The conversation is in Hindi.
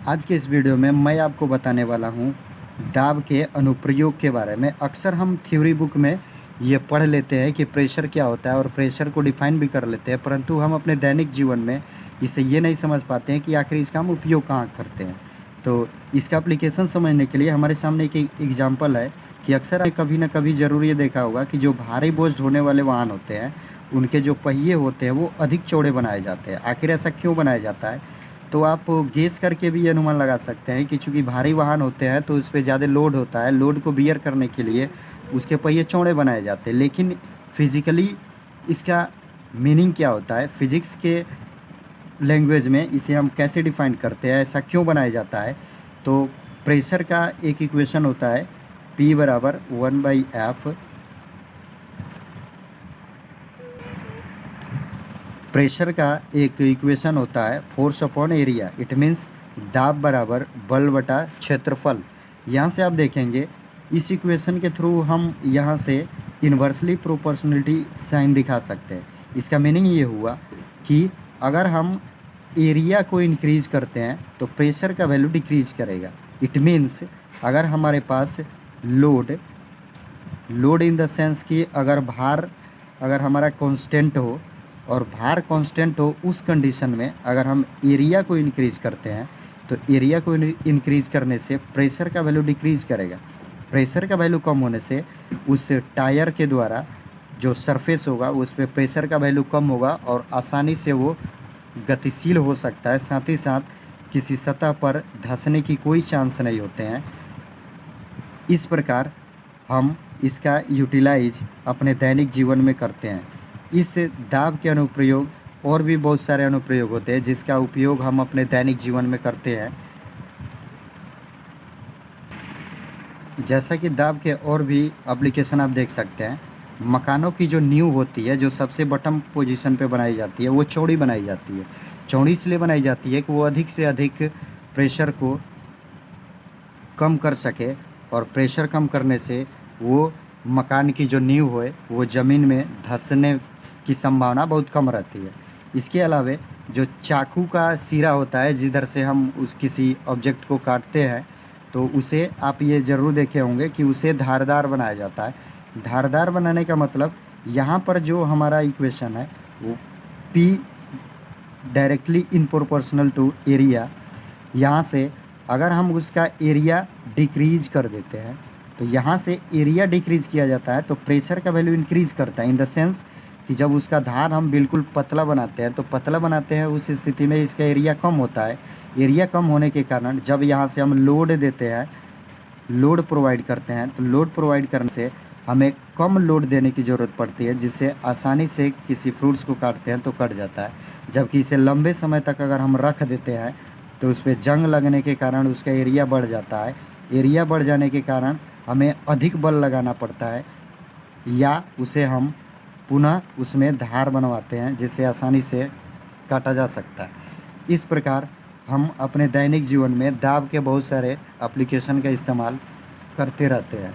आज के इस वीडियो में मैं आपको बताने वाला हूँ दाब के अनुप्रयोग के बारे में। अक्सर हम थ्योरी बुक में ये पढ़ लेते हैं कि प्रेशर क्या होता है और प्रेशर को डिफाइन भी कर लेते हैं, परंतु हम अपने दैनिक जीवन में इसे ये नहीं समझ पाते हैं कि आखिर इसका हम उपयोग कहाँ करते हैं। तो इसका एप्लीकेशन समझने के लिए हमारे सामने एक एग्जाम्पल है कि अक्सर कभी ना कभी ज़रूर ये देखा होगा कि जो भारी बोझ ढोने वाले वाहन होते हैं उनके जो पहिए होते हैं वो अधिक चौड़े बनाए जाते हैं। आखिर ऐसा क्यों बनाया जाता है? तो आप गेस करके भी ये अनुमान लगा सकते हैं कि चूंकि भारी वाहन होते हैं तो उस पर ज़्यादा लोड होता है। लोड को बियर करने के लिए उसके पहिए चौड़े बनाए जाते हैं। लेकिन फिजिकली इसका मीनिंग क्या होता है, फिजिक्स के लैंग्वेज में इसे हम कैसे डिफाइन करते हैं, ऐसा क्यों बनाया जाता है? तो प्रेशर का एक इक्वेशन होता है P बराबर 1/F। प्रेशर का एक इक्वेशन होता है force upon area. It means दाब बराबर बल बटा क्षेत्रफल। यहाँ से आप देखेंगे इस इक्वेशन के थ्रू हम यहाँ से इन्वर्सली प्रोपोर्शनलिटी साइन दिखा सकते हैं। इसका मीनिंग ये हुआ कि अगर हम एरिया को इंक्रीज करते हैं तो प्रेशर का वैल्यू डिक्रीज करेगा। इट मीन्स अगर हमारे पास लोड इन द सेंस कि अगर हमारा कांस्टेंट हो और भार कांस्टेंट हो, उस कंडीशन में अगर हम एरिया को इंक्रीज करते हैं तो एरिया को इंक्रीज करने से प्रेशर का वैल्यू डिक्रीज करेगा। प्रेशर का वैल्यू कम होने से उस टायर के द्वारा जो सरफेस होगा उस पर प्रेशर का वैल्यू कम होगा और आसानी से वो गतिशील हो सकता है। साथ ही साथ किसी सतह पर धंसने की कोई चांस नहीं होते हैं। इस प्रकार हम इसका यूटिलाइज अपने दैनिक जीवन में करते हैं। इस दाब के अनुप्रयोग और भी बहुत सारे अनुप्रयोग होते हैं जिसका उपयोग हम अपने दैनिक जीवन में करते हैं। जैसा कि दाब के और भी एप्लीकेशन आप देख सकते हैं। मकानों की जो नींव होती है, जो सबसे बॉटम पोजीशन पे बनाई जाती है, वो चौड़ी बनाई जाती है। चौड़ी इसलिए बनाई जाती है कि वो अधिक से अधिक प्रेशर को कम कर सके, और प्रेशर कम करने से वो मकान की जो नींव है वो ज़मीन में धंसने की संभावना बहुत कम रहती है। इसके अलावा जो चाकू का सिरा होता है जिधर से हम किसी ऑब्जेक्ट को काटते हैं, तो उसे आप ये ज़रूर देखे होंगे कि उसे धारदार बनाया जाता है। धारदार बनाने का मतलब यहाँ पर जो हमारा इक्वेशन है वो P directly in proportional to area. यहाँ से अगर हम उसका एरिया डिक्रीज कर देते हैं तो यहाँ से एरिया डिक्रीज किया जाता है तो प्रेशर का वैल्यू इंक्रीज करता है। इन द सेंस कि जब उसका धार हम बिल्कुल पतला बनाते हैं तो पतला बनाते हैं उस स्थिति में इसका एरिया कम होता है। एरिया कम होने के कारण जब यहाँ से हम लोड देते हैं, लोड प्रोवाइड करते हैं, तो लोड प्रोवाइड करने से हमें कम लोड देने की ज़रूरत पड़ती है, जिससे आसानी से किसी फ्रूट्स को काटते हैं तो कट जाता है। जबकि इसे लंबे समय तक अगर हम रख देते हैं तो उस पर जंग लगने के कारण उसका एरिया बढ़ जाता है। एरिया बढ़ जाने के कारण हमें अधिक बल लगाना पड़ता है, या उसे हम पुनः उसमें धार बनवाते हैं जिससे आसानी से काटा जा सकता है। इस प्रकार हम अपने दैनिक जीवन में दाब के बहुत सारे एप्लीकेशन का इस्तेमाल करते रहते हैं।